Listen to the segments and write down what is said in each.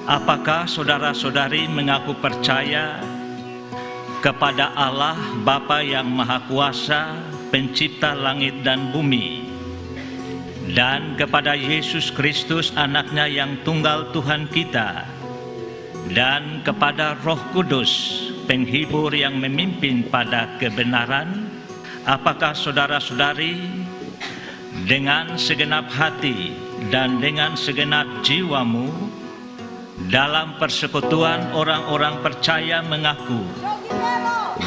Apakah saudara-saudari mengaku percaya kepada Allah Bapa yang Maha Kuasa, Pencipta langit dan bumi, dan kepada Yesus Kristus anaknya yang tunggal Tuhan kita, dan kepada Roh Kudus, penghibur yang memimpin pada kebenaran? Apakah saudara-saudari dengan segenap hati dan dengan segenap jiwamu dalam persekutuan orang-orang percaya mengaku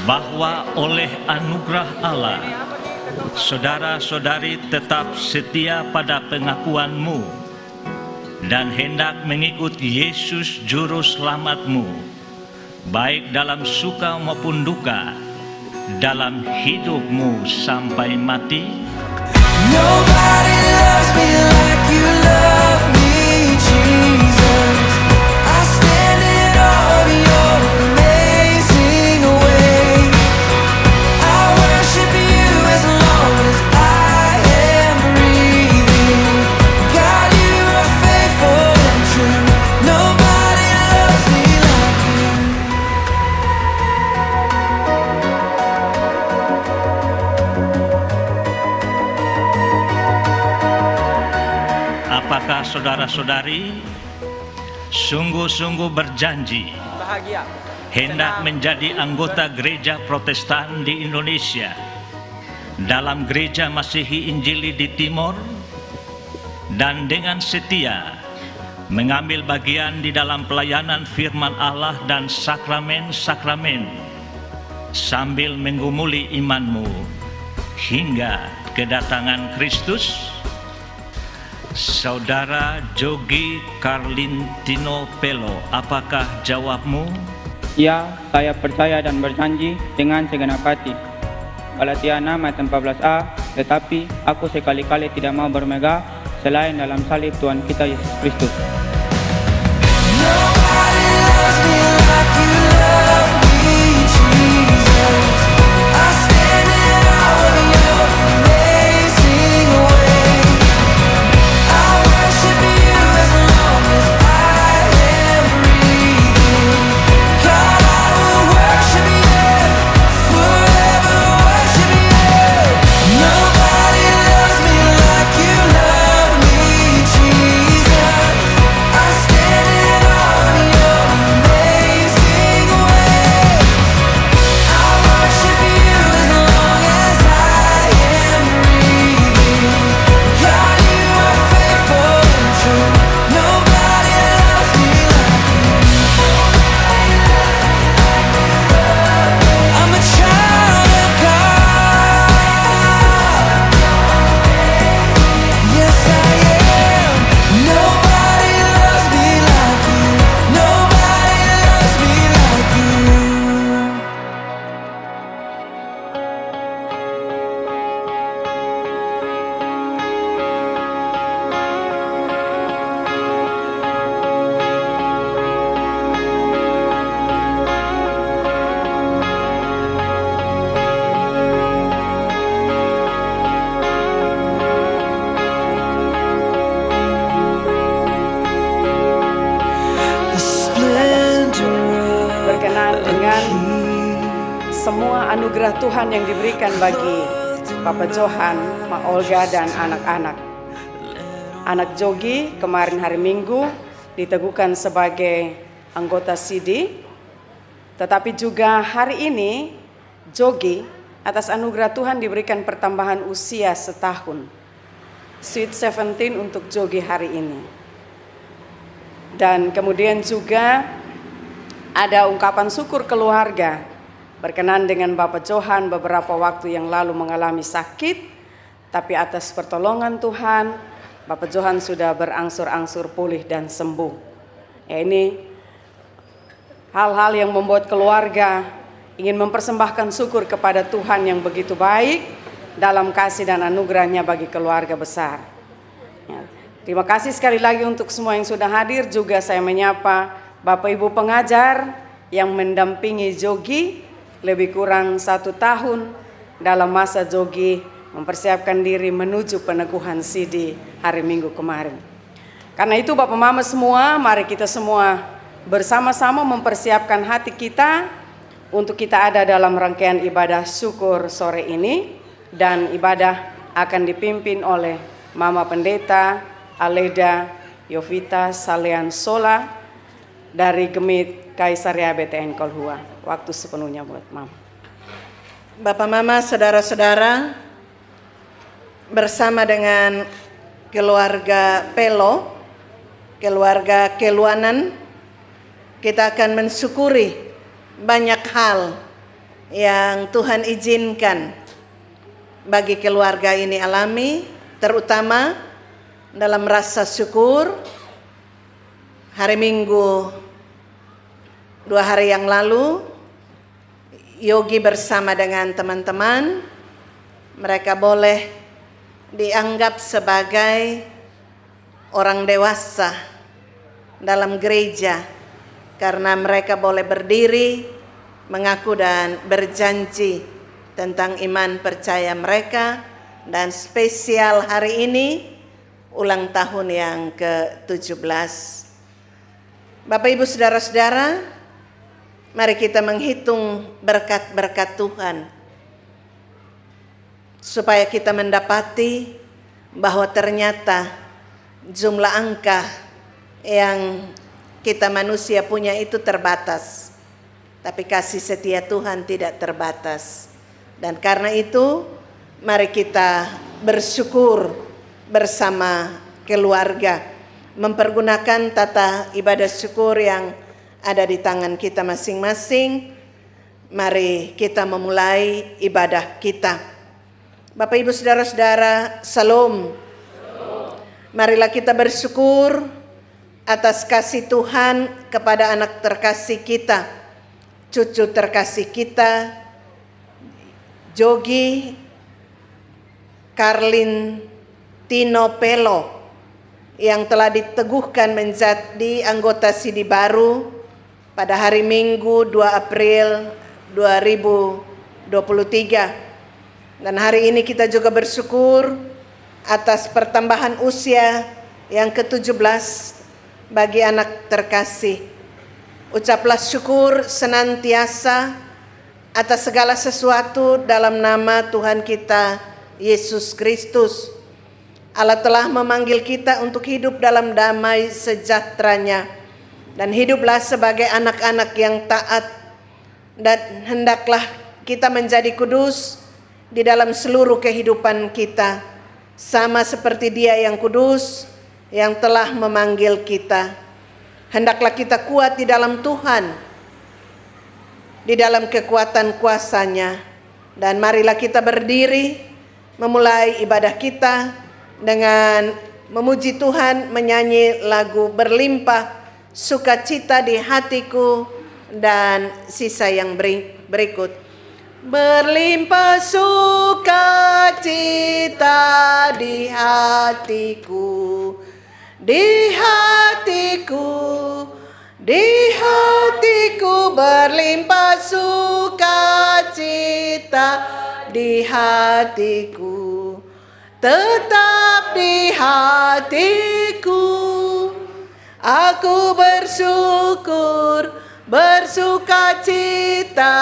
bahwa oleh anugerah Allah saudara-saudari tetap setia pada pengakuanmu dan hendak mengikut Yesus Juru Selamatmu, baik dalam suka maupun duka, dalam hidupmu sampai mati? Nobody loves me like you love me, Jesus. I stand in awe of your amazing ways. I worship you as long as I am breathing. God, you are faithful and true. Nobody loves me like you. Apakah saudara-saudari sungguh-sungguh berjanji Bahagia. hendak menjadi anggota gereja Protestan di Indonesia, dalam gereja Masihi Injili di Timor, dan dengan setia mengambil bagian di dalam pelayanan firman Allah dan sakramen-sakramen sambil menggumuli imanmu hingga kedatangan Kristus? Saudara Jogi Carlintino Pelo, apakah jawabmu? Ya, saya percaya dan berjanji dengan segenap hati. Galatia 6 ayat 14a, tetapi aku sekali-kali tidak mau bermegah selain dalam salib Tuhan kita Yesus Kristus. Nobody loves me like you love me, Jesus. I stand in awe of your amazing ways. I worship you as long as I am breathing. God, I will worship you, forever worship you. Nobody loves me like you love me, Jesus. I stand in awe of your amazing ways. I worship you as long as I am breathing. God, you are faithful and true. Nobody loves me like you. I'm a child of God. Yes, I am. Nobody loves me like you. Nobody loves me like you. The splendor Berkenan dengan semua anugerah Tuhan yang diberikan bagi Bapak Johan, Mak Olga, dan anak-anak. Anak Jogi kemarin hari Minggu diteguhkan sebagai anggota CD, tetapi juga hari ini Jogi atas anugerah Tuhan diberikan pertambahan usia setahun. Sweet 17 untuk Jogi hari ini. Dan kemudian juga ada ungkapan syukur keluarga berkenan dengan Bapak Johan beberapa waktu yang lalu mengalami sakit, tapi atas pertolongan Tuhan Bapak Johan sudah berangsur-angsur pulih dan sembuh. Ya, ini hal-hal yang membuat keluarga ingin mempersembahkan syukur kepada Tuhan yang begitu baik dalam kasih dan anugerahnya bagi keluarga besar. Ya, terima kasih sekali lagi untuk semua yang sudah hadir. Juga saya menyapa Bapak Ibu pengajar yang mendampingi Jogi lebih kurang 1 tahun dalam masa Jogi mempersiapkan diri menuju peneguhan CD hari Minggu kemarin. Karena itu Bapak Mama semua, mari kita semua bersama-sama mempersiapkan hati kita untuk kita ada dalam rangkaian ibadah syukur sore ini. Dan ibadah akan dipimpin oleh Mama Pendeta Aleda Yovita Salean Sola dari Gemit Kaisaria BTN Kolhua. Waktu sepenuhnya buat Mama. Bapak Mama, saudara-saudara, bersama dengan keluarga Pelo, keluarga Keluanan, kita akan mensyukuri banyak hal yang Tuhan izinkan bagi keluarga ini alami, terutama dalam rasa syukur. Hari Minggu 2 hari yang lalu, Yogi bersama dengan teman-teman, mereka boleh dianggap sebagai orang dewasa dalam gereja karena mereka boleh berdiri, mengaku dan berjanji tentang iman percaya mereka. Dan spesial hari ini ulang tahun yang ke-17. Bapak Ibu saudara-saudara, mari kita menghitung berkat-berkat Tuhan supaya kita mendapati bahwa ternyata jumlah angka yang kita manusia punya itu terbatas, tapi kasih setia Tuhan tidak terbatas. Dan karena itu mari kita bersyukur bersama keluarga, mempergunakan tata ibadah syukur yang ada di tangan kita masing-masing. Mari kita memulai ibadah kita. Bapak Ibu saudara-saudara, Salam. Marilah kita bersyukur atas kasih Tuhan kepada anak terkasih kita, cucu terkasih kita, Jogi Karlin Tino Pelo, yang telah diteguhkan menjadi anggota Sidi Baru pada hari Minggu 2 April 2023. Dan hari ini kita juga bersyukur atas pertambahan usia yang ke-17 bagi anak terkasih. Ucaplah syukur senantiasa atas segala sesuatu dalam nama Tuhan kita Yesus Kristus. Allah telah memanggil kita untuk hidup dalam damai sejahteranya, dan hiduplah sebagai anak-anak yang taat, dan hendaklah kita menjadi kudus di dalam seluruh kehidupan kita, sama seperti Dia yang kudus yang telah memanggil kita. Hendaklah kita kuat di dalam Tuhan, di dalam kekuatan kuasa-Nya. Dan marilah kita berdiri memulai ibadah kita dengan memuji Tuhan, menyanyi lagu Berlimpah Sukacita di Hatiku dan sisa yang berikut. Berlimpah sukacita di hatiku, di hatiku, di hatiku, berlimpah sukacita di hatiku, tetap di hatiku. Aku bersyukur, bersukacita,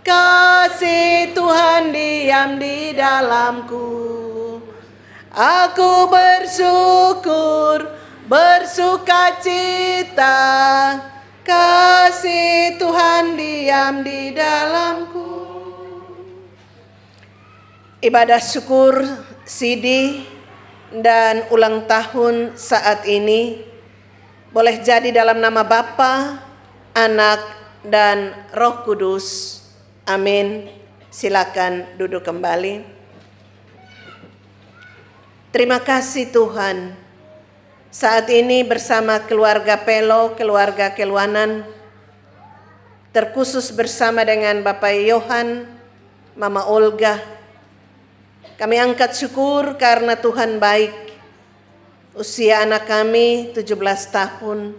kasih Tuhan diam di dalamku. Aku bersyukur, bersukacita, kasih Tuhan diam di dalamku. Ibadah syukur Sidi dan ulang tahun saat ini boleh jadi dalam nama Bapa, Anak, dan Roh Kudus. Amin. Silakan duduk kembali. Terima kasih Tuhan. Saat ini bersama keluarga Pelo, keluarga Keluanan, terkhusus bersama dengan Bapak Yohan, Mama Olga, kami angkat syukur karena Tuhan baik. Usia anak kami 17 tahun.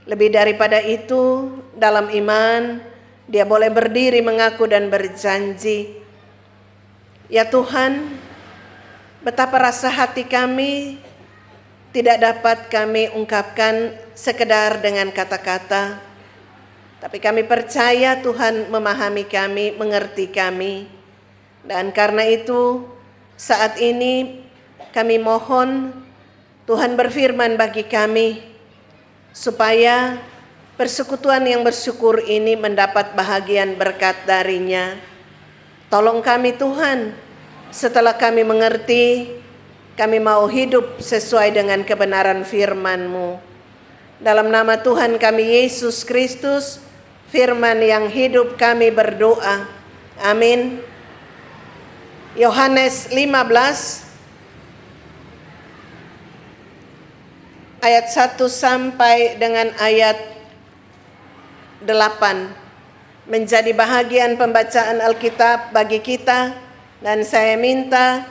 Lebih daripada itu, dalam iman, dia boleh berdiri mengaku dan berjanji. Ya Tuhan, betapa rasa hati kami tidak dapat kami ungkapkan sekedar dengan kata-kata, tapi kami percaya Tuhan memahami kami, mengerti kami. Dan karena itu saat ini kami mohon Tuhan berfirman bagi kami, supaya persekutuan yang bersyukur ini mendapat bahagian berkat darinya. Tolong kami Tuhan, setelah kami mengerti, kami mau hidup sesuai dengan kebenaran firman-Mu. Dalam nama Tuhan kami Yesus Kristus, firman yang hidup kami berdoa. Amin. Yohanes 15 ayat 1 sampai dengan ayat 8 menjadi bahagian pembacaan Alkitab bagi kita, dan saya minta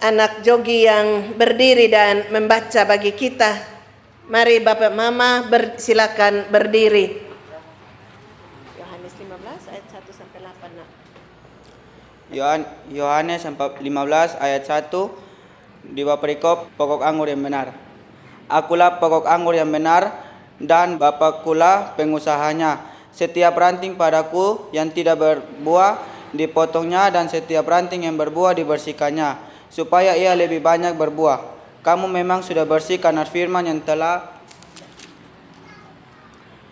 anak Jogi yang berdiri dan membaca bagi kita. Mari Bapak Mama silakan berdiri. Yohanes 15 ayat 1 sampai 8. Nak. Yohanes 15 ayat 1 di bawah perikop pokok anggur yang benar. Akulah pokok anggur yang benar, dan Bapakulah pengusahanya. Setiap ranting padaku yang tidak berbuah dipotongnya, dan setiap ranting yang berbuah dibersihkannya, supaya ia lebih banyak berbuah. Kamu memang sudah bersih karena firman yang telah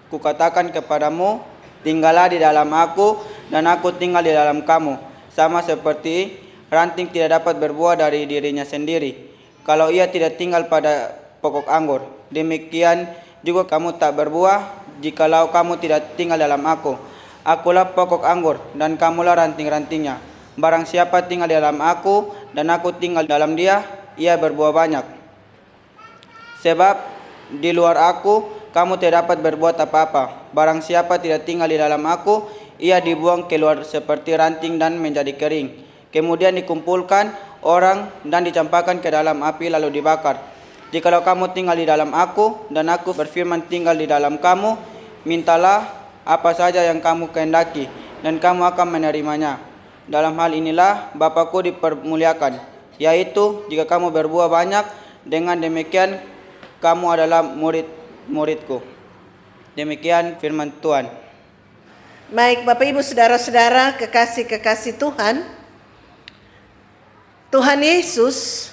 kukatakan kepadamu. Tinggallah di dalam aku, dan aku tinggal di dalam kamu. Sama seperti ranting tidak dapat berbuah dari dirinya sendiri kalau ia tidak tinggal pada pokok anggur, demikian juga kamu tak berbuah jikalau kamu tidak tinggal dalam aku. Akulah pokok anggur, dan kamulah ranting-rantingnya. Barang siapa tinggal di dalam aku, dan aku tinggal dalam dia, ia berbuah banyak. Sebab di luar aku, kamu tidak dapat berbuat apa-apa. Barang siapa tidak tinggal di dalam aku, ia dibuang keluar seperti ranting dan menjadi kering. Kemudian dikumpulkan orang dan dicampakkan ke dalam api lalu dibakar. Jikalau kamu tinggal di dalam aku, dan aku berfirman tinggal di dalam kamu, mintalah apa saja yang kamu kehendaki, dan kamu akan menerimanya. Dalam hal inilah Bapakku dipermuliakan, yaitu jika kamu berbuah banyak, dengan demikian kamu adalah murid-muridku. Demikian firman Tuhan. Baik Bapak Ibu Saudara-saudara kekasih-kekasih Tuhan, Tuhan Yesus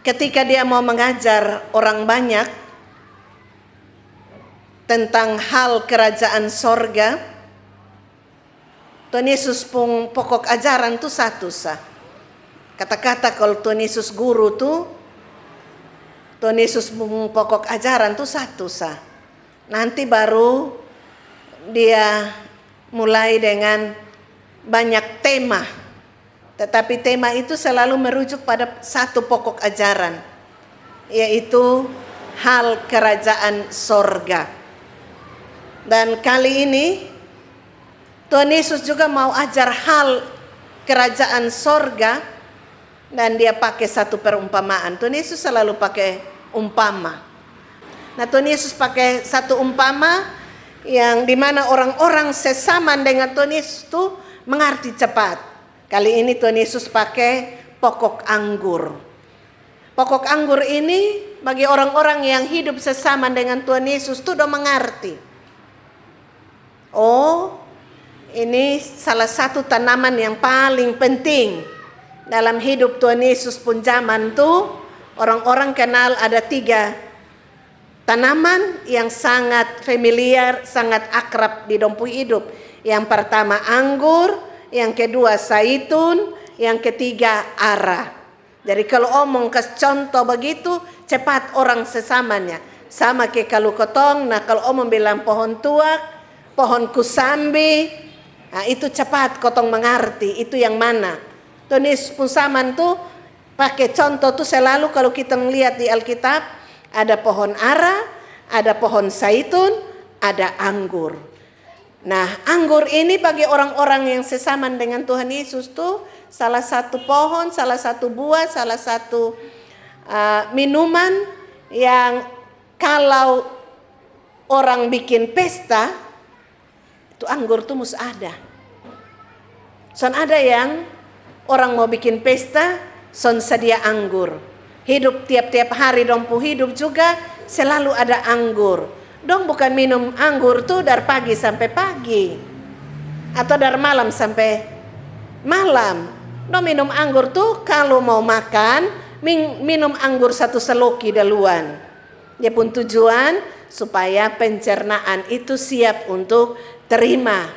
ketika dia mau mengajar orang banyak tentang hal kerajaan sorga, Tuhan Yesus pun pokok ajaran tuh satu sah. Kata-kata kalau Tuhan Yesus guru tuh, Tuhan Yesus pun pokok ajaran tuh satu sah. Nanti baru dia mulai dengan banyak tema. Tetapi tema itu selalu merujuk pada satu pokok ajaran, yaitu hal kerajaan sorga. Dan kali ini Tuhan Yesus juga mau ajar hal kerajaan sorga, dan dia pakai satu perumpamaan. Tuhan Yesus selalu pakai umpama. Nah, Tuhan Yesus pakai satu umpama yang dimana orang-orang sesaman dengan Tuhan Yesus itu mengerti cepat. Kali ini Tuhan Yesus pakai pokok anggur. Pokok anggur ini bagi orang-orang yang hidup sesama dengan Tuhan Yesus itu udah mengerti. Oh, ini salah satu tanaman yang paling penting dalam hidup Tuhan Yesus pun zaman tuh. Orang-orang kenal ada 3 tanaman yang sangat familiar, sangat akrab di dompu hidup. Yang pertama anggur, yang kedua zaitun, yang ketiga ara. Jadi kalau omong ke contoh begitu, cepat orang sesamanya. Sama kayak kalau kotong, nah kalau omong bilang pohon tuak, pohon kusambi, nah itu cepat kotong mengerti, itu yang mana. Tuhan Yesus pun saman tuh, pakai contoh tuh selalu kalau kita melihat di Alkitab, ada pohon ara, ada pohon zaitun, ada anggur. Nah, anggur ini bagi orang-orang yang sesaman dengan Tuhan Yesus tuh salah satu pohon, salah satu buah, salah satu minuman yang kalau orang bikin pesta, itu anggur tuh mesti ada. Son ada yang orang mau bikin pesta, son sedia anggur. hidup tiap-tiap hari dong pu hidup juga selalu ada anggur. Dong bukan minum anggur tuh dari pagi sampai pagi atau dari malam sampai malam. Dong minum anggur tuh kalau mau makan minum anggur satu seloki duluan. Dia pun tujuan supaya pencernaan itu siap untuk terima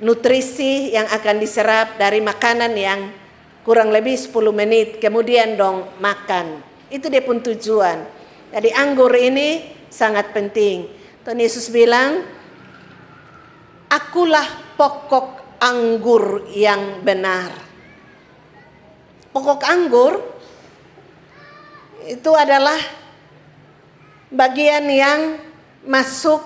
nutrisi yang akan diserap dari makanan yang kurang lebih 10 menit kemudian dong makan. Itu dia pun tujuan. Jadi anggur ini sangat penting. Tuhan Yesus bilang, akulah pokok anggur yang benar. Pokok anggur itu adalah bagian yang masuk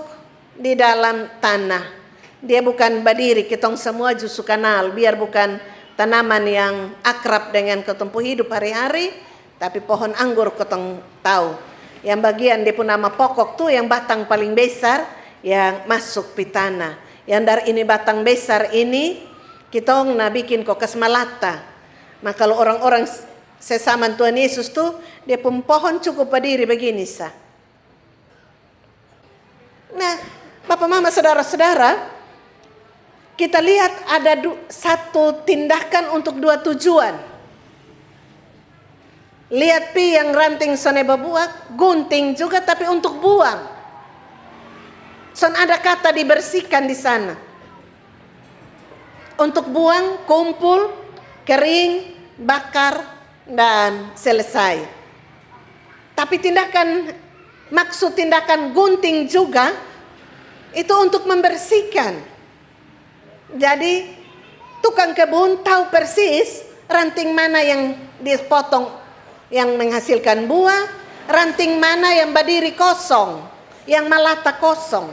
di dalam tanah. Dia bukan berdiri, kitong semua justru kenal. Biar bukan tanaman yang akrab dengan ketong hidup hari-hari, tapi pohon anggur ketong tahu. Yang bagian dia pun nama pokok tuh yang batang paling besar yang masuk di tanah. Yang dari ini batang besar ini kitong bikin kokes malata. Maka kalau orang-orang sesama Tuhan Yesus tuh dia pun pohon cukup berdiri begini sah. Nah, Bapak Mama saudara-saudara, kita lihat ada satu tindakan untuk dua tujuan. Lihat pi yang ranting sone babuak, gunting juga tapi untuk buang. Son ada kata dibersihkan di sana. Untuk buang, kumpul, kering, bakar, dan selesai. Tapi maksud tindakan gunting juga itu untuk membersihkan. Jadi tukang kebun tahu persis ranting mana yang dipotong yang menghasilkan buah, ranting mana yang berdiri kosong, yang melata kosong.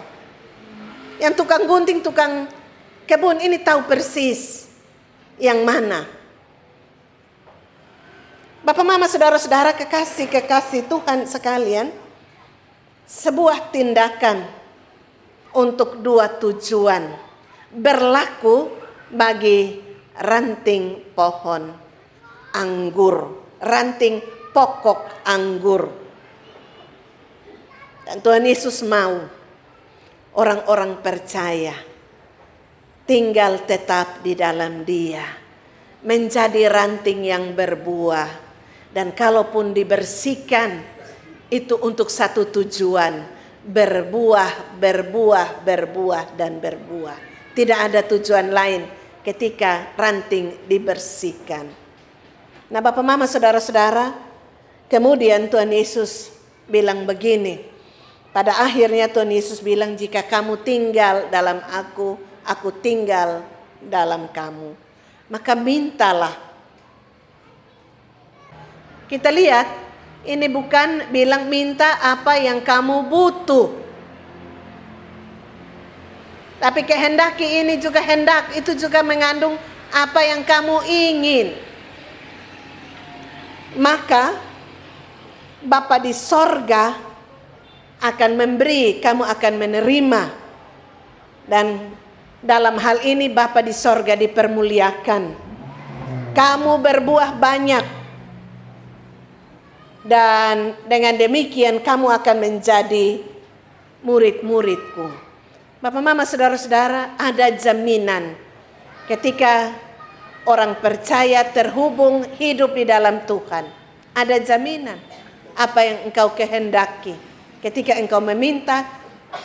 Yang tukang gunting, tukang kebun ini tahu persis yang mana. Bapak Mama saudara-saudara kekasih Tuhan sekalian, sebuah tindakan untuk dua tujuan berlaku bagi ranting pohon anggur, ranting pokok anggur. Dan Tuhan Yesus mau orang-orang percaya tinggal tetap di dalam Dia, menjadi ranting yang berbuah. Dan kalaupun dibersihkan itu untuk satu tujuan, berbuah, berbuah, berbuah, dan berbuah. Tidak ada tujuan lain ketika ranting dibersihkan. Nah Bapak Mama saudara-saudara, kemudian Tuhan Yesus bilang begini. Pada akhirnya Tuhan Yesus bilang, jika kamu tinggal dalam aku tinggal dalam kamu, maka mintalah. Kita lihat, ini bukan bilang minta apa yang kamu butuh. Tapi kehendaki ini juga itu juga mengandung apa yang kamu ingin. Maka Bapa di sorga akan memberi, kamu akan menerima. Dan dalam hal ini Bapa di sorga dipermuliakan. Kamu berbuah banyak. Dan dengan demikian kamu akan menjadi murid-muridku. Bapak Mama saudara-saudara, ada jaminan ketika orang percaya terhubung hidup di dalam Tuhan. Ada jaminan apa yang engkau kehendaki. Ketika engkau meminta,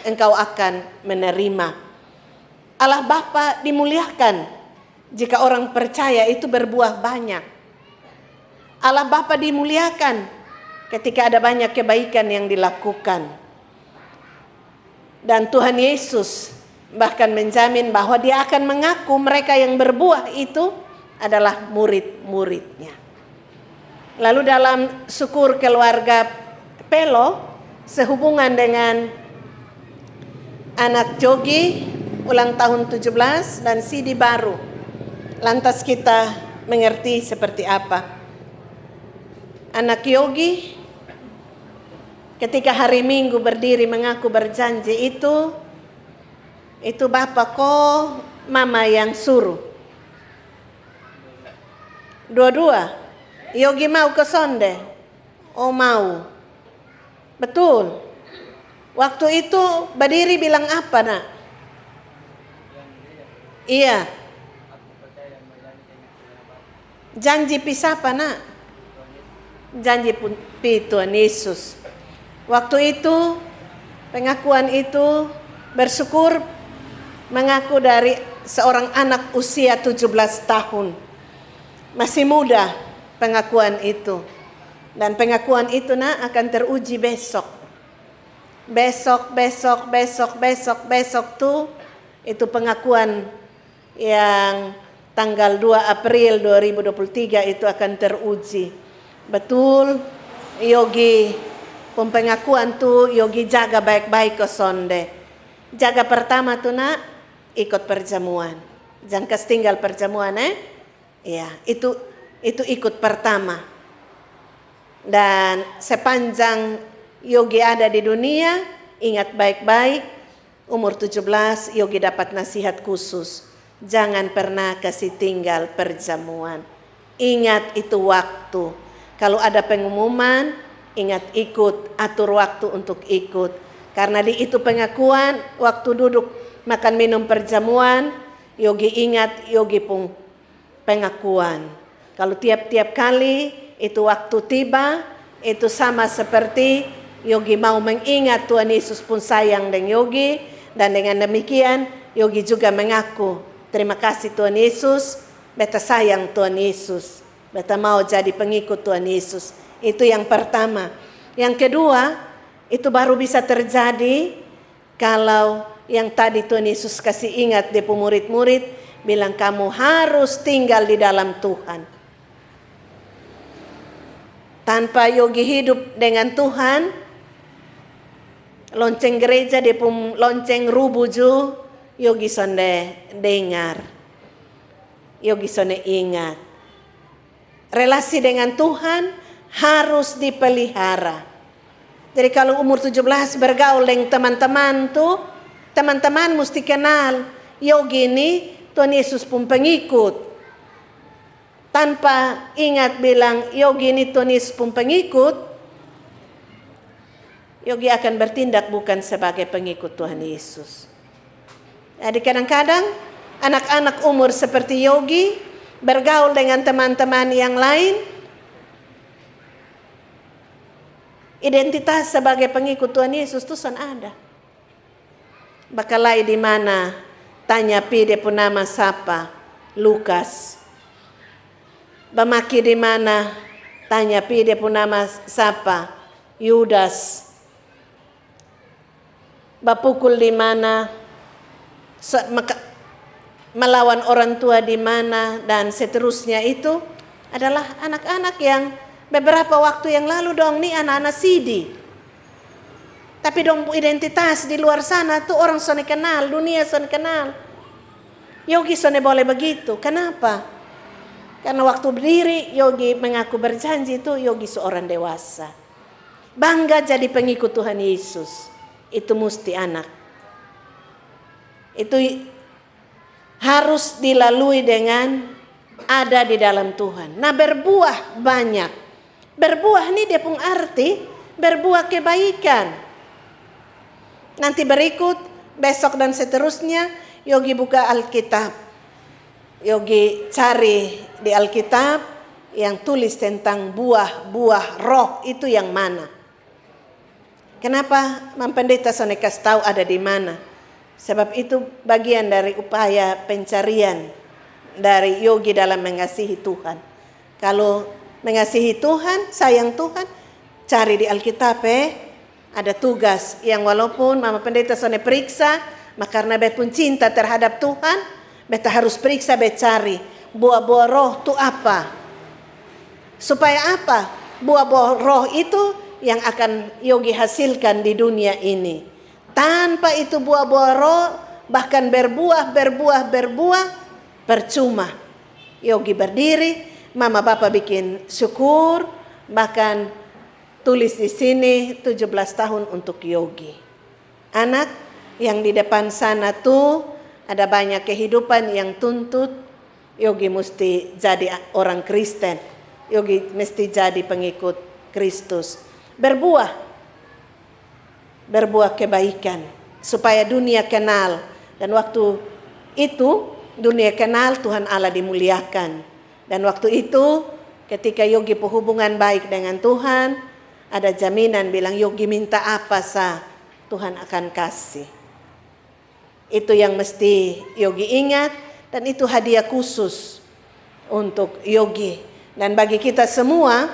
engkau akan menerima. Allah Bapa dimuliakan jika orang percaya itu berbuah banyak. Allah Bapa dimuliakan ketika ada banyak kebaikan yang dilakukan. Dan Tuhan Yesus bahkan menjamin bahwa Dia akan mengaku mereka yang berbuah itu adalah murid-muridnya. Lalu dalam syukur keluarga Pelo, sehubungan dengan anak Jogi ulang tahun 17 dan CD baru, lantas kita mengerti seperti apa. Anak Yogi ketika hari Minggu berdiri mengaku berjanji itu Bapak kok Mama yang suruh. Dua-dua Yogi mau ke sonde, Oh mau. Betul. Waktu itu berdiri bilang apa nak? Iya. Janji pisah apa nak? Janji pi Tuhan Yesus. Waktu itu pengakuan itu bersyukur mengaku dari seorang anak usia 17 tahun. Masih muda pengakuan itu. Dan pengakuan itu nak akan teruji besok. Besok tuh itu pengakuan yang tanggal 2 April 2023 itu akan teruji. Betul, Yogi pengakuan tuh Yogi jaga baik-baik ke sonde. Jaga pertama tuh nak ikut perjamuan. Jangan kasih tinggal perjamuan ya, itu ikut pertama. Dan sepanjang Yogi ada di dunia, ingat baik-baik, umur 17 Yogi dapat nasihat khusus. Jangan pernah kasih tinggal perjamuan. Ingat itu waktu. Kalau ada pengumuman, ingat ikut, atur waktu untuk ikut. Karena di itu pengakuan, waktu duduk makan minum perjamuan, Yogi ingat Yogi pun pengakuan. Kalau tiap-tiap kali itu waktu tiba, itu sama seperti Yogi mau mengingat Tuhan Yesus pun sayang dengan Yogi. Dan dengan demikian Yogi juga mengaku, terima kasih Tuhan Yesus, beta sayang Tuhan Yesus, beta mau jadi pengikut Tuhan Yesus. Itu yang pertama. Yang kedua, itu baru bisa terjadi kalau yang tadi Tuhan Yesus kasih ingat di murid-murid, bilang kamu harus tinggal di dalam Tuhan. Tanpa Yogi hidup dengan Tuhan, lonceng gereja di lonceng rubuju, Yogi sonde dengar, Yogi sonde ingat. Relasi dengan Tuhan harus dipelihara. Jadi kalau umur 17 bergaul dengan teman-teman tuh, teman-teman mesti kenal Yogi ini Tuhan Yesus pun pengikut. Tanpa ingat bilang Yogi ini Tuhan Yesus pun pengikut, Yogi akan bertindak bukan sebagai pengikut Tuhan Yesus. Jadi kadang-kadang anak-anak umur seperti Yogi bergaul dengan teman-teman yang lain, identitas sebagai pengikut Tuhan Yesus itu san ada. Bakalai di mana? Tanya pi dia pun nama siapa? Lukas. Bamaki di mana? Tanya pi dia pun nama siapa? Yudas. Bapukul di mana? Melawan orang tua di mana? Dan seterusnya itu adalah anak-anak yang beberapa waktu yang lalu dong nih anak-anak sidi. Tapi dong identitas di luar sana tuh orang sone kenal, dunia sone kenal. Yogi sone boleh begitu. Kenapa? Karena waktu berdiri Yogi mengaku berjanji itu Yogi seorang dewasa. Bangga jadi pengikut Tuhan Yesus. Itu mesti anak. Itu harus dilalui dengan ada di dalam Tuhan. Nah berbuah banyak. Berbuah ini dia pun arti berbuah kebaikan. Nanti berikut besok dan seterusnya Yogi buka Alkitab. Yogi cari di Alkitab yang tulis tentang buah-buah roh itu yang mana. Kenapa Pendeta Sone kasih tahu ada di mana? Sebab itu bagian dari upaya pencarian dari Yogi dalam mengasihi Tuhan. Kalau mengasihi Tuhan, sayang Tuhan, cari di Alkitab ada tugas yang walaupun Mama Pendeta Sone periksa, maka karena bet pun cinta terhadap Tuhan, beta harus periksa, beta cari buah-buah roh itu apa. Supaya apa? Buah-buah roh itu yang akan Yogi hasilkan di dunia ini. Tanpa itu buah-buah roh, bahkan berbuah, percuma. Yogi berdiri, Mama Bapak bikin syukur, bahkan tulis di sini 17 tahun untuk Yogi. Anak yang di depan sana tuh ada banyak kehidupan yang tuntut Yogi mesti jadi orang Kristen. Yogi mesti jadi pengikut Kristus. Berbuah kebaikan supaya dunia kenal, dan waktu itu dunia kenal Tuhan Allah dimuliakan. Dan waktu itu ketika Yogi berhubungan baik dengan Tuhan, ada jaminan bilang Yogi minta apa sah Tuhan akan kasih. Itu yang mesti Yogi ingat, dan itu hadiah khusus untuk Yogi. Dan bagi kita semua,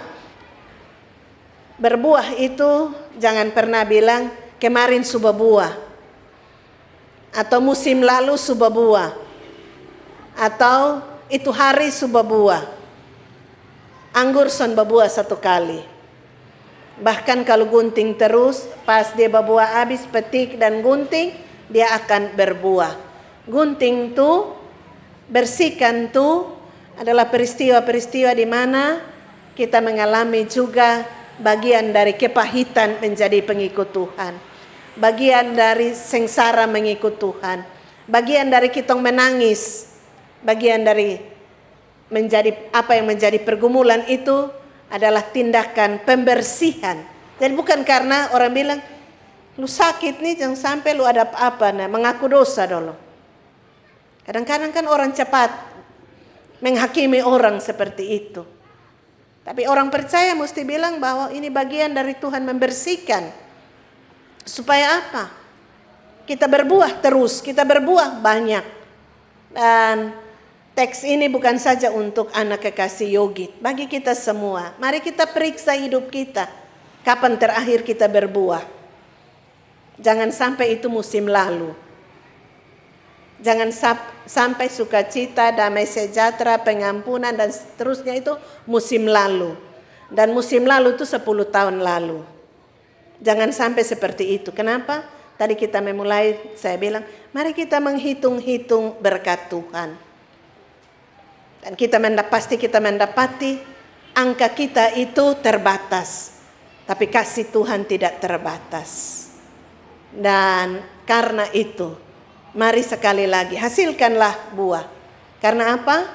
berbuah itu jangan pernah bilang kemarin sudah buah, atau musim lalu sudah buah, atau itu hari sudah buah. Anggur son berbuah satu kali. Bahkan kalau gunting terus, pas dia berbuah habis petik dan gunting, dia akan berbuah. Gunting tuh, bersihkan tuh adalah peristiwa-peristiwa di mana kita mengalami juga bagian dari kepahitan menjadi pengikut Tuhan, bagian dari sengsara mengikut Tuhan, bagian dari kita menangis, bagian dari menjadi apa yang menjadi pergumulan itu adalah tindakan pembersihan. Jadi bukan karena orang bilang lu sakit nih jangan sampai lu ada apa, nah mengaku dosa dulu. Kadang-kadang kan orang cepat menghakimi orang seperti itu. Tapi orang percaya mesti bilang bahwa ini bagian dari Tuhan membersihkan. Supaya apa? Kita berbuah terus, kita berbuah banyak. Dan teks ini bukan saja untuk anak kekasih Yogi, bagi kita semua. Mari kita periksa hidup kita. Kapan terakhir kita berbuah? Jangan sampai itu musim lalu. Jangan sampai sukacita, damai sejahtera, pengampunan dan seterusnya itu musim lalu. Dan musim lalu itu 10 tahun lalu. Jangan sampai seperti itu. Kenapa? Tadi kita memulai, saya bilang, mari kita menghitung-hitung berkat Tuhan. Dan pasti kita mendapati angka kita itu terbatas. Tapi kasih Tuhan tidak terbatas. Dan karena itu, mari sekali lagi hasilkanlah buah. Karena apa?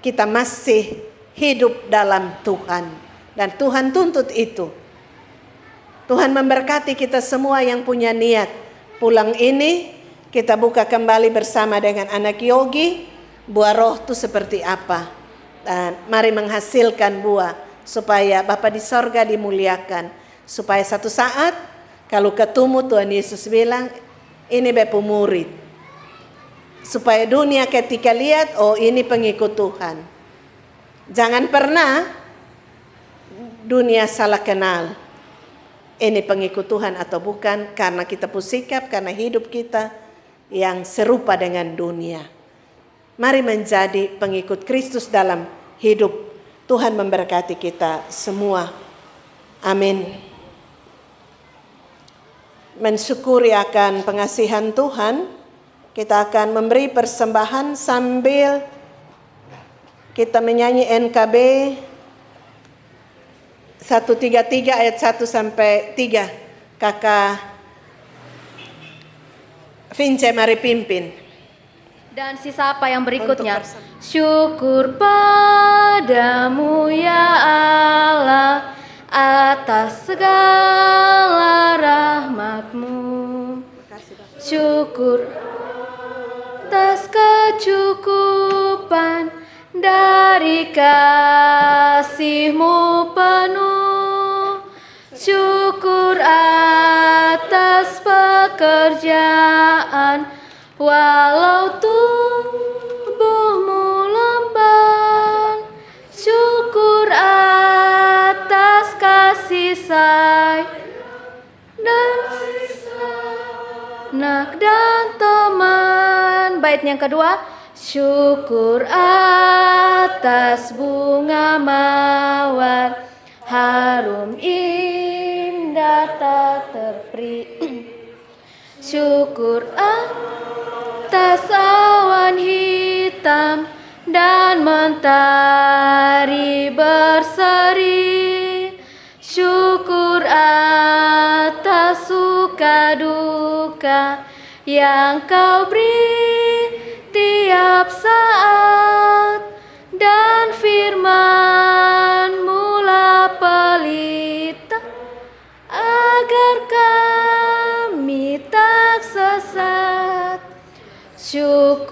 Kita masih hidup dalam Tuhan. Dan Tuhan tuntut itu. Tuhan memberkati kita semua yang punya niat. Pulang ini kita buka kembali bersama dengan anak Yogi. Buah roh itu seperti apa. Dan mari menghasilkan buah. Supaya Bapa di sorga dimuliakan. Supaya satu saat kalau ketemu Tuhan Yesus bilang, ini bepu murid. Supaya dunia ketika lihat, oh ini pengikut Tuhan. Jangan pernah dunia salah kenal. Ini pengikut Tuhan atau bukan, karena kita bersikap, karena hidup kita yang serupa dengan dunia. Mari menjadi pengikut Kristus dalam hidup. Tuhan memberkati kita semua. Amin. Mensyukuri akan pengasihan Tuhan, kita akan memberi persembahan sambil kita menyanyi NKB 133 ayat 1 sampai 3. Kakak Vince mari pimpin. Dan sisa apa yang berikutnya? Syukur padamu ya Allah atas segala rahmat-Mu. Syukur atas kecukupan dari kasih-Mu penuh. Syukur atas pekerjaan walau tubuhmu lemban. Syukur atas kasih sayang dan anak dan teman. Bait yang kedua, syukur atas bunga mawar harum indah tak terperi. Syukur atas awan hitam dan mentari berseri. Syukur atas suka duka yang Kau beri tiap saat, dan firman-Mu lah pelita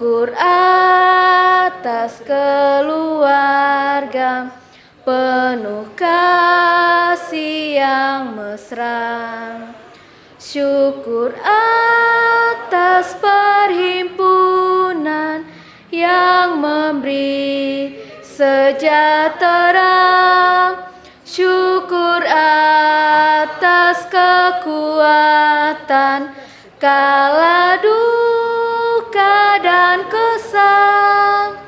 syukur atas keluarga penuh kasih yang mesra. Syukur atas perhimpunan yang memberi sejahtera. Syukur atas kekuatan kala duka dan kesal.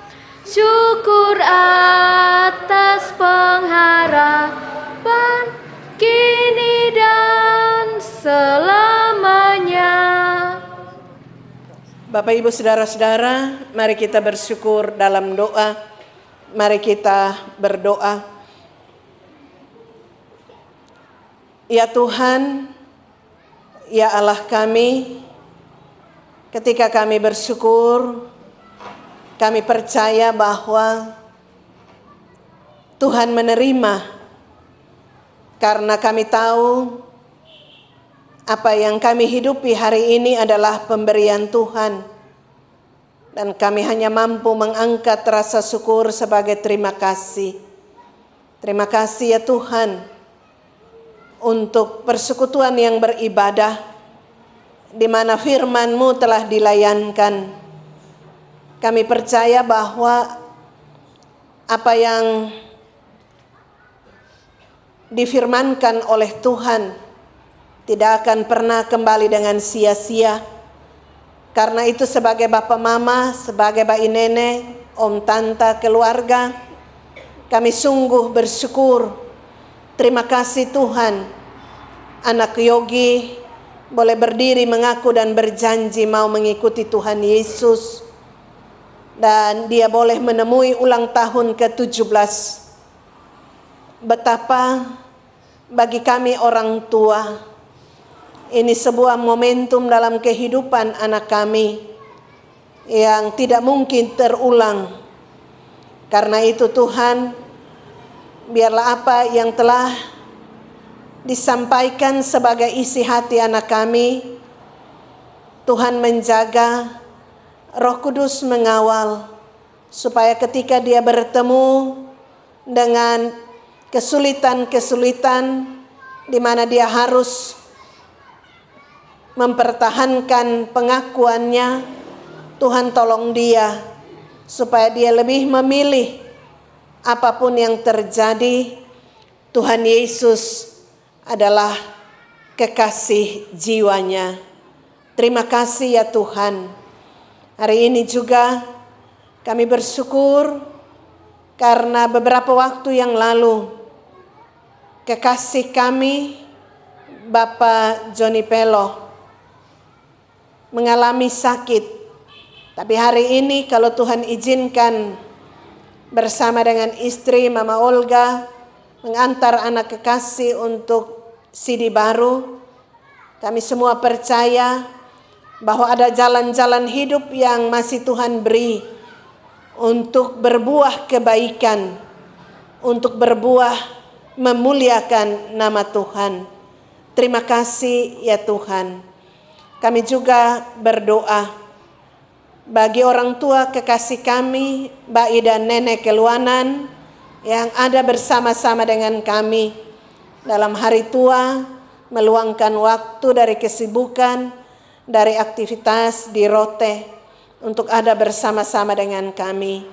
Syukur atas pengharapan kini dan selamanya. Bapak, Ibu, Saudara-saudara, mari kita bersyukur dalam doa. Mari kita berdoa. Ya Tuhan, ya Allah kami, ketika kami bersyukur, kami percaya bahwa Tuhan menerima, karena kami tahu apa yang kami hidupi hari ini adalah pemberian Tuhan, dan kami hanya mampu mengangkat rasa syukur sebagai terima kasih. Terima kasih ya Tuhan untuk persekutuan yang beribadah, di mana firman-Mu telah dilayankan. Kami percaya bahwa apa yang difirmankan oleh Tuhan tidak akan pernah kembali dengan sia-sia. Karena itu sebagai Bapak Mama, sebagai Bayi Nenek, Om Tante, keluarga, kami sungguh bersyukur. Terima kasih Tuhan, anak Yogi boleh berdiri mengaku dan berjanji mau mengikuti Tuhan Yesus. Dan dia boleh menemui ulang tahun ke-17. Betapa bagi kami orang tua, ini sebuah momentum dalam kehidupan anak kami yang tidak mungkin terulang. Karena itu Tuhan, biarlah apa yang telah disampaikan sebagai isi hati anak kami, Tuhan menjaga, Roh Kudus mengawal, supaya ketika dia bertemu dengan kesulitan-kesulitan di mana dia harus mempertahankan pengakuannya, Tuhan tolong dia supaya dia lebih memilih apapun yang terjadi. Tuhan Yesus adalah kekasih jiwanya. Terima kasih ya Tuhan. Hari ini juga kami bersyukur karena beberapa waktu yang lalu kekasih kami Bapak Joni Pelo mengalami sakit. Tapi hari ini kalau Tuhan izinkan, bersama dengan istri Mama Olga mengantar anak kekasih untuk CD baru, kami semua percaya bahwa ada jalan-jalan hidup yang masih Tuhan beri untuk berbuah kebaikan, untuk berbuah memuliakan nama Tuhan. Terima kasih ya Tuhan. Kami juga berdoa bagi orang tua kekasih kami, Bayi dan Nenek Keluanan, yang ada bersama-sama dengan kami dalam hari tua, meluangkan waktu dari kesibukan, dari aktivitas di Rote untuk ada bersama-sama dengan kami.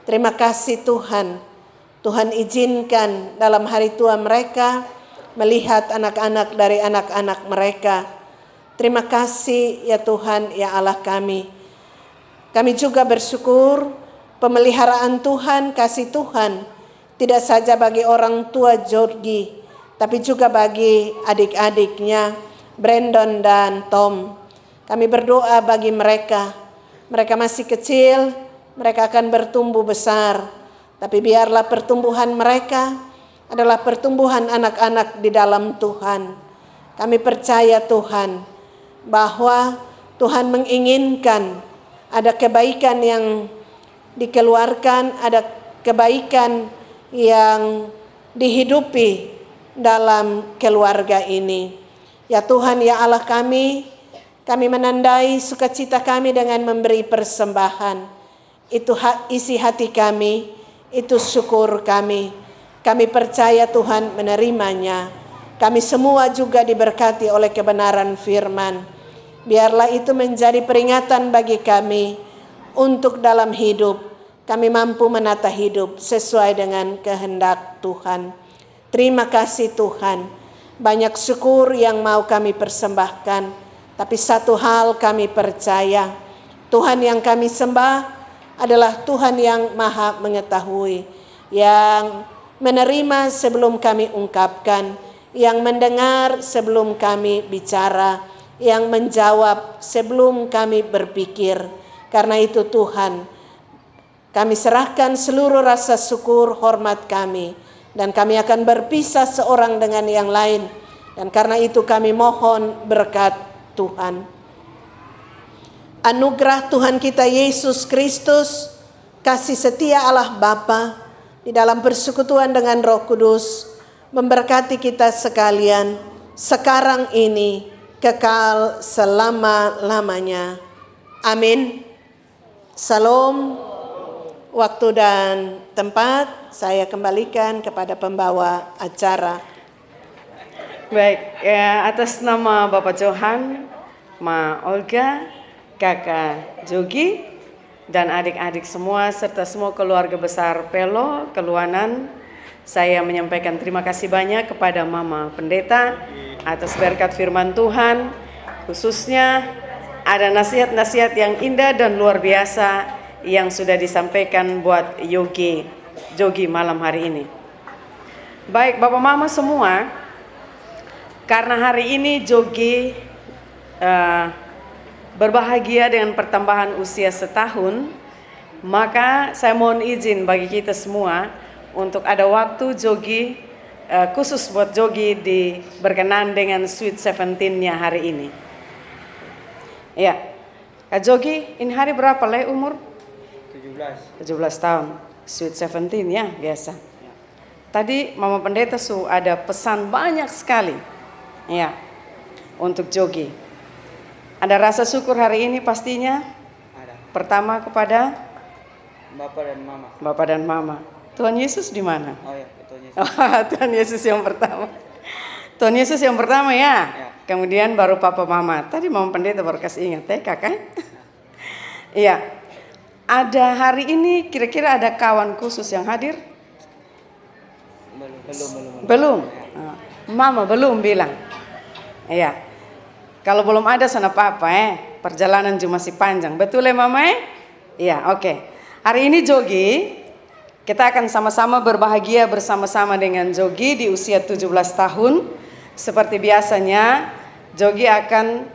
Terima kasih Tuhan. Tuhan izinkan dalam hari tua mereka melihat anak-anak dari anak-anak mereka. Terima kasih ya Tuhan, ya Allah kami. Kami juga bersyukur pemeliharaan Tuhan, kasih Tuhan, tidak saja bagi orang tua Georgie, tapi juga bagi adik-adiknya, Brandon dan Tom. Kami berdoa bagi mereka. Mereka masih kecil, mereka akan bertumbuh besar. Tapi biarlah pertumbuhan mereka adalah pertumbuhan anak-anak di dalam Tuhan. Kami percaya Tuhan, bahwa Tuhan menginginkan ada kebaikan yang dikeluarkan, ada kebaikan yang dihidupi dalam keluarga ini. Ya Tuhan, ya Allah kami, Kami menandai sukacita kami dengan memberi persembahan. Itu isi hati kami, itu syukur kami. Kami percaya Tuhan menerimanya. Kami semua juga diberkati oleh kebenaran firman. Biarlah itu menjadi peringatan bagi kami untuk dalam hidup kami mampu menata hidup sesuai dengan kehendak Tuhan. Terima kasih Tuhan. Banyak syukur yang mau kami persembahkan. Tapi satu hal kami percaya. Tuhan yang kami sembah adalah Tuhan yang maha mengetahui. Yang menerima sebelum kami ungkapkan. Yang mendengar sebelum kami bicara. Yang menjawab sebelum kami berpikir. Karena itu Tuhan, kami serahkan seluruh rasa syukur hormat kami. Dan kami akan berpisah seorang dengan yang lain. Dan karena itu kami mohon berkat Tuhan. Anugerah Tuhan kita Yesus Kristus, kasih setia Allah Bapa, di dalam persekutuan dengan Roh Kudus, memberkati kita sekalian, sekarang ini, kekal selama-lamanya. Amin. Salam. Waktu dan tempat saya kembalikan kepada pembawa acara. Baik, ya, atas nama Bapak Johan, Ma Olga, Kakak Jogi, dan adik-adik semua serta semua keluarga besar Pelo, Keluanan, saya menyampaikan terima kasih banyak kepada Mama Pendeta atas berkat firman Tuhan, khususnya ada nasihat-nasihat yang indah dan luar biasa yang sudah disampaikan buat Jogi malam hari ini. Baik Bapak Mama semua, karena hari ini Jogi berbahagia dengan pertambahan usia setahun, maka saya mohon izin bagi kita semua untuk ada waktu Jogi khusus buat Jogi berkenan dengan Sweet 17-nya hari ini. Ya, Kak Jogi, ini hari berapa lah umur? 17 tahun, Sweet 17 ya biasa. Tadi Mama Pendeta ada pesan banyak sekali ya untuk Jogi. Ada rasa syukur hari ini pastinya? Ada. Pertama kepada Bapak dan Mama. Tuhan Yesus di mana? Oh ya, Tuhan Yesus. Tuhan Yesus yang pertama. Tuhan Yesus yang pertama ya. Kemudian baru Papa Mama. Tadi Mama Pendeta baru kasih ingat Kakak. Iya. Ada hari ini kira-kira ada kawan khusus yang hadir? Belum. Mama belum bilang. Iya. Kalau belum ada sana apa-apa perjalanan juga masih panjang. Betul ya Mama? Iya, oke. Hari ini Jogi, kita akan sama-sama berbahagia bersama-sama dengan Jogi di usia 17 tahun. Seperti biasanya, Jogi akan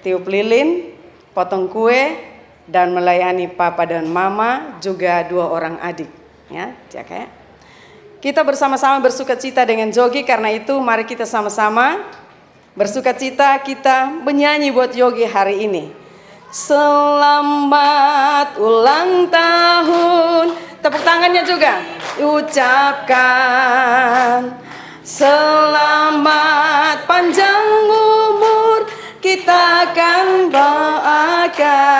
tiup lilin, potong kue, dan melayani Papa dan Mama, juga 2 orang adik. Ya, jaga ya. Kita bersama-sama bersukacita dengan Jogi, karena itu mari kita sama-sama bersukacita, kita menyanyi buat Jogi hari ini. Selamat ulang tahun. Tepuk tangannya juga. Ucapkan selamat panjang umur, kita akan doakan.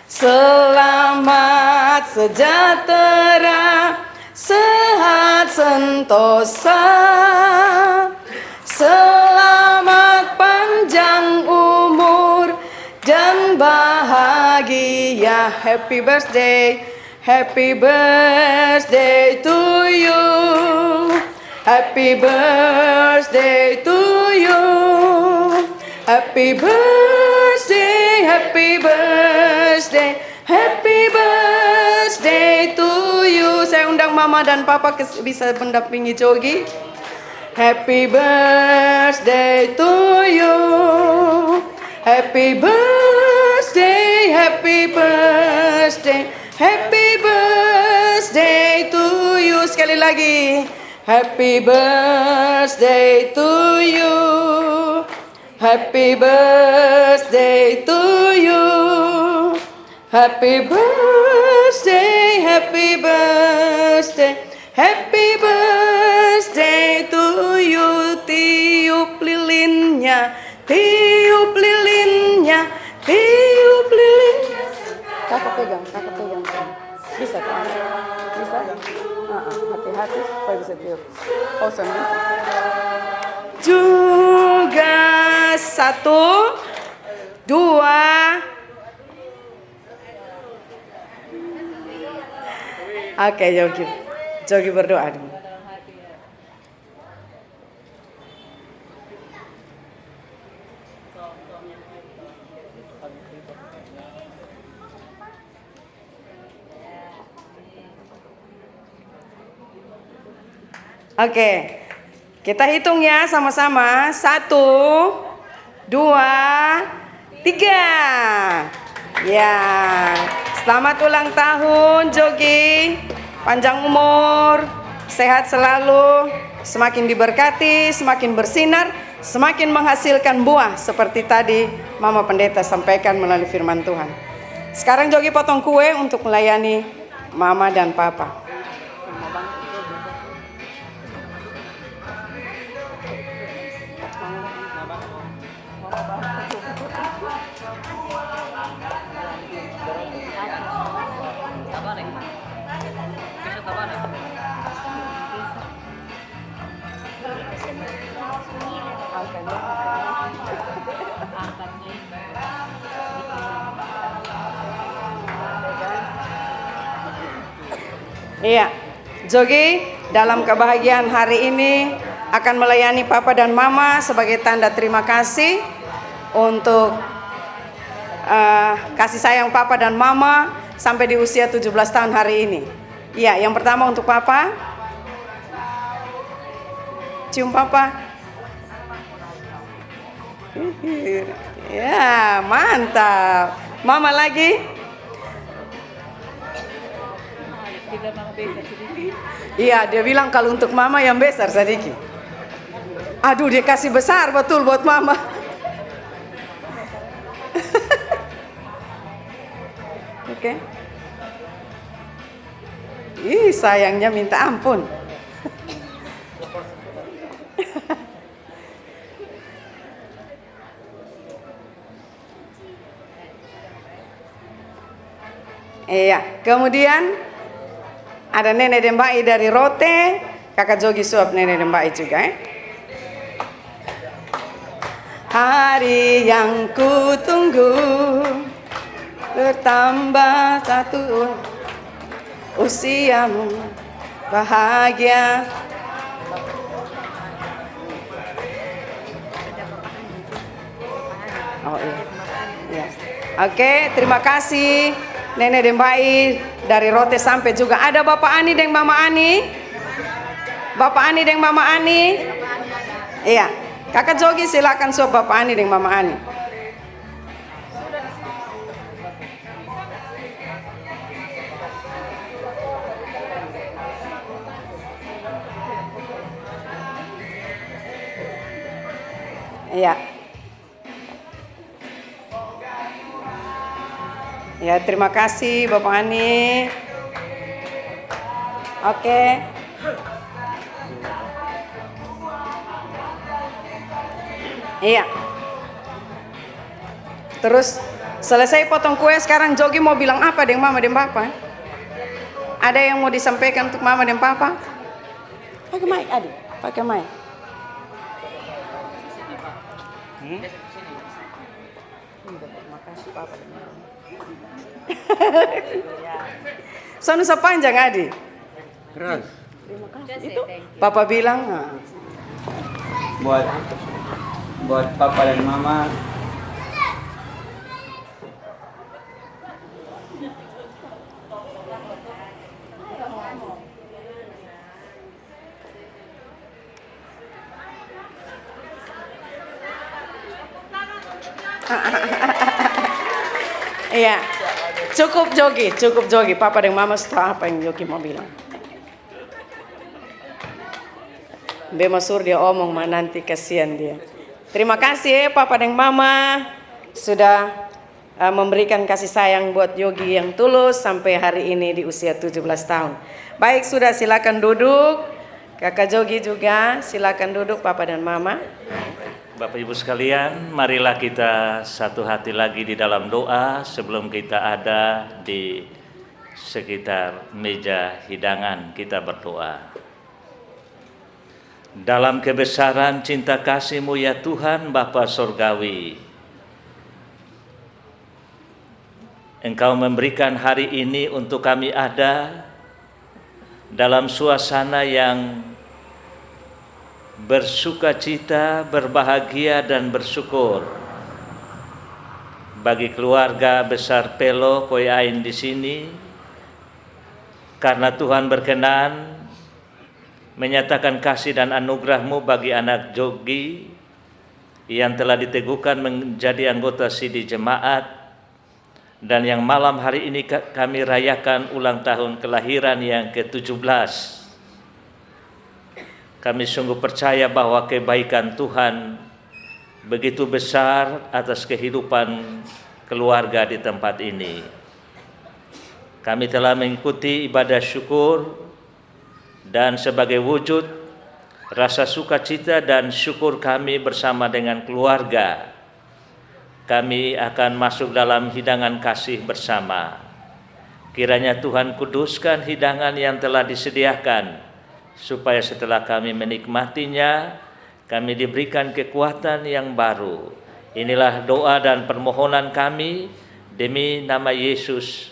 Selamat sejahtera, sehat sentosa. Selamat panjang umur dan bahagia. Happy birthday to you. Happy birthday to you. Happy birthday, happy birthday, happy birthday to you. Saya undang Mama dan Papa bisa mendampingi Jogi. Happy birthday to you. Happy birthday, happy birthday, happy birthday to you. Sekali lagi. Happy birthday to you. Happy birthday to you. Happy birthday, happy birthday, happy birthday to you. Tiup lilinnya, tiup lilinnya, tiup lilinnya. Kakak pegang. Bisa kan? Bisa? Hati-hati supaya bisa tiup. Oh, sambil. Juga 1, 2. Oke, Jogi berdoa dulu. Oke, kita hitung ya sama-sama. 1, 2, 3. Ya, selamat ulang tahun Jogi. Panjang umur, sehat selalu, semakin diberkati, semakin bersinar, semakin menghasilkan buah seperti tadi Mama Pendeta sampaikan melalui firman Tuhan. Sekarang Jogi potong kue untuk melayani Mama dan Papa. Iya, Jogi dalam kebahagiaan hari ini akan melayani Papa dan Mama sebagai tanda terima kasih untuk kasih sayang Papa dan Mama sampai di usia 17 tahun hari ini. Iya, yang pertama untuk Papa. Cium Papa. Ya, mantap. Mama lagi. Iya, dia bilang kalau untuk Mama yang besar sedikit. Aduh, dia kasih besar betul buat Mama. Oke. Ih, sayangnya minta ampun. Iya, kemudian ada Nenek Dembai dari Rote, Kakak Jogi suap Nenek Dembai juga ya. Hari yang kutunggu bertambah 1 usiamu bahagia. Oh iya. Oke, terima kasih Nenek Dembai dari Rote sampai juga. Ada Bapak Ani dan Mama Ani? Bapak Ani dan Mama Ani? Iya. Kakak Jogi silakan suap Bapak Ani dan Mama Ani. Iya. Ya, terima kasih Bapak Ani. Oke. Iya. Terus selesai potong kue, sekarang Jogi mau bilang apa dengan Mama dan Papa? Ada yang mau disampaikan untuk Mama dan Papa? Pakai mic, Adik. Pakai mic. Terima kasih Papa dan Mama. Sono sepanjang Adi. Keras. Terima kasih. Itu Papa bilang buat Papa dan Mama. Iya. Cukup Jogi. Papa dan Mama setelah apa yang Jogi mau bilang. Bema Sur dia omong mah nanti kasihan dia. Terima kasih Papa dan Mama sudah memberikan kasih sayang buat Yogi yang tulus sampai hari ini di usia 17 tahun. Baik, sudah silakan duduk. Kakak Jogi juga silakan duduk Papa dan Mama. Bapak Ibu sekalian, marilah kita satu hati lagi di dalam doa sebelum kita ada di sekitar meja hidangan. Kita berdoa. Dalam kebesaran cinta kasih-Mu ya Tuhan Bapa Sorgawi, Engkau memberikan hari ini untuk kami ada dalam suasana yang bersukacita, berbahagia dan bersyukur. Bagi keluarga besar Pelo Koy Ain di sini, karena Tuhan berkenan menyatakan kasih dan anugerah-Mu bagi anak Jogi yang telah diteguhkan menjadi anggota Sidi Jemaat, dan yang malam hari ini kami rayakan ulang tahun kelahiran yang ke-17. Kami sungguh percaya bahwa kebaikan Tuhan begitu besar atas kehidupan keluarga di tempat ini. Kami telah mengikuti ibadah syukur, dan sebagai wujud rasa sukacita dan syukur kami bersama dengan keluarga, kami akan masuk dalam hidangan kasih bersama. Kiranya Tuhan kuduskan hidangan yang telah disediakan, supaya setelah kami menikmatinya, kami diberikan kekuatan yang baru. Inilah doa dan permohonan kami demi nama Yesus,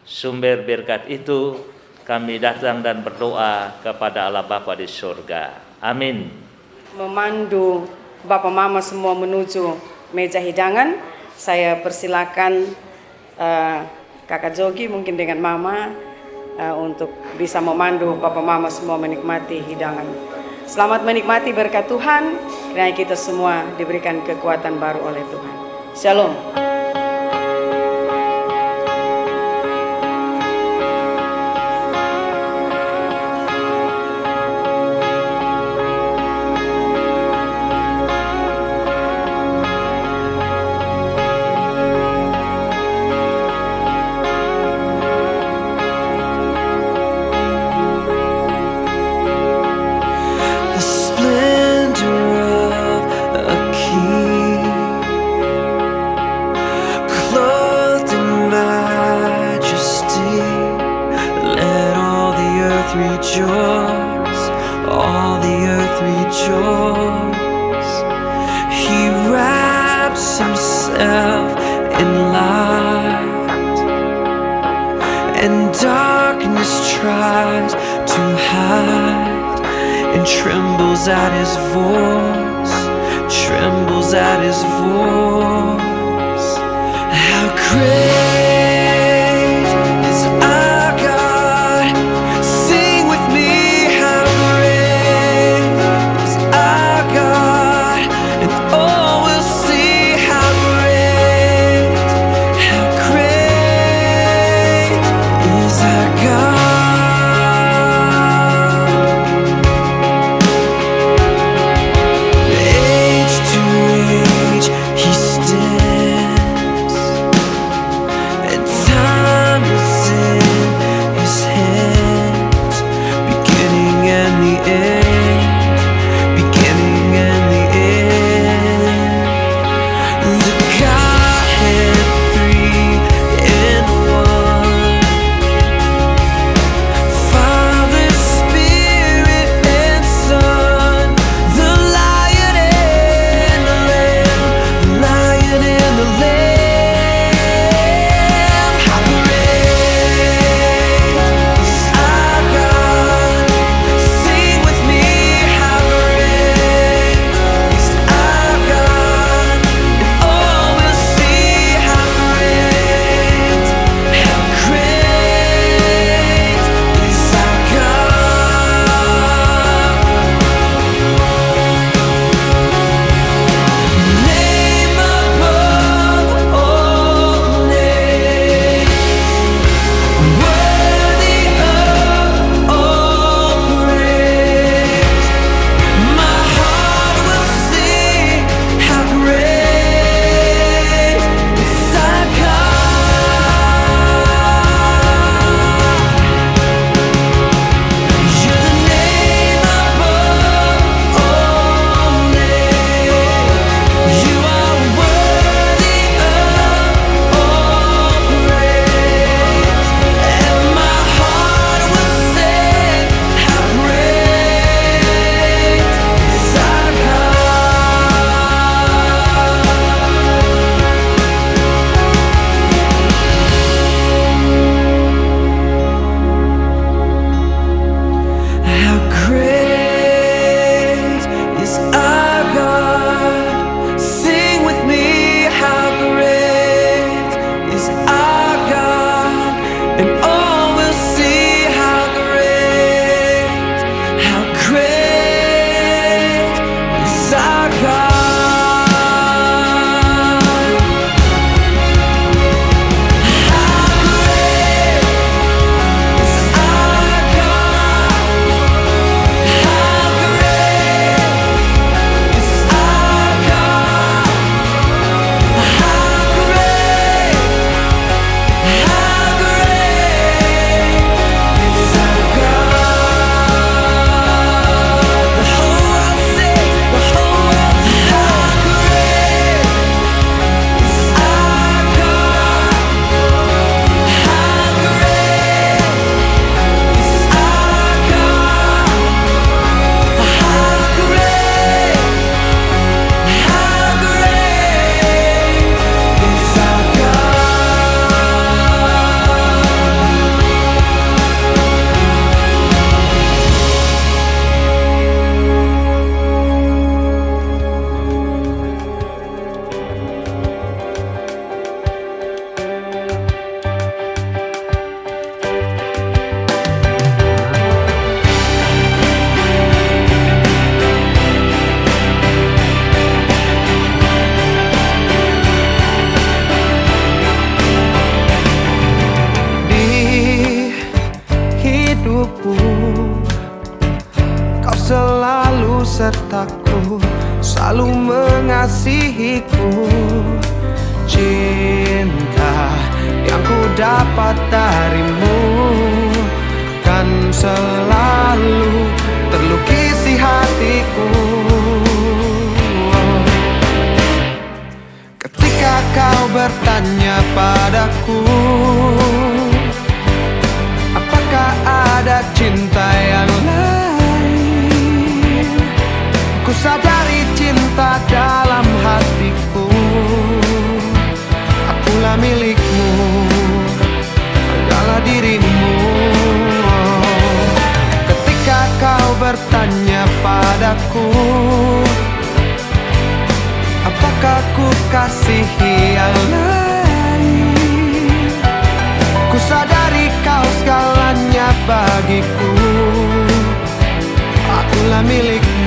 sumber berkat itu. Kami datang dan berdoa kepada Allah Bapa di surga. Amin. Memandu Bapak Mama semua menuju meja hidangan, saya persilakan Kakak Jogi mungkin dengan Mama untuk bisa memandu Bapak Mama semua menikmati hidangan. Selamat menikmati berkat Tuhan, kiranya kita semua diberikan kekuatan baru oleh Tuhan. Shalom. The splendor of a king, clothed in majesty. Let all the earth rejoice, all the earth rejoice. He wraps himself in light, and darkness tries to hide, and trembles at his voice, trembles at his voice. How great is our God? Sing with me, how great is our God, and all will see how great is our God. Age to age he stands, selalu sertaku, selalu mengasihiku. Cinta yang ku dapat darimu kan selalu terlukis di hatiku. Ketika kau bertanya padaku, apakah ada cinta yang lain? Ku sadari cinta dalam hatiku, akulah milikmu, adalah dirimu. Ketika kau bertanya padaku, apakah ku kasihi yang lain? Ku sadari kau segalanya bagiku, akulah milikmu,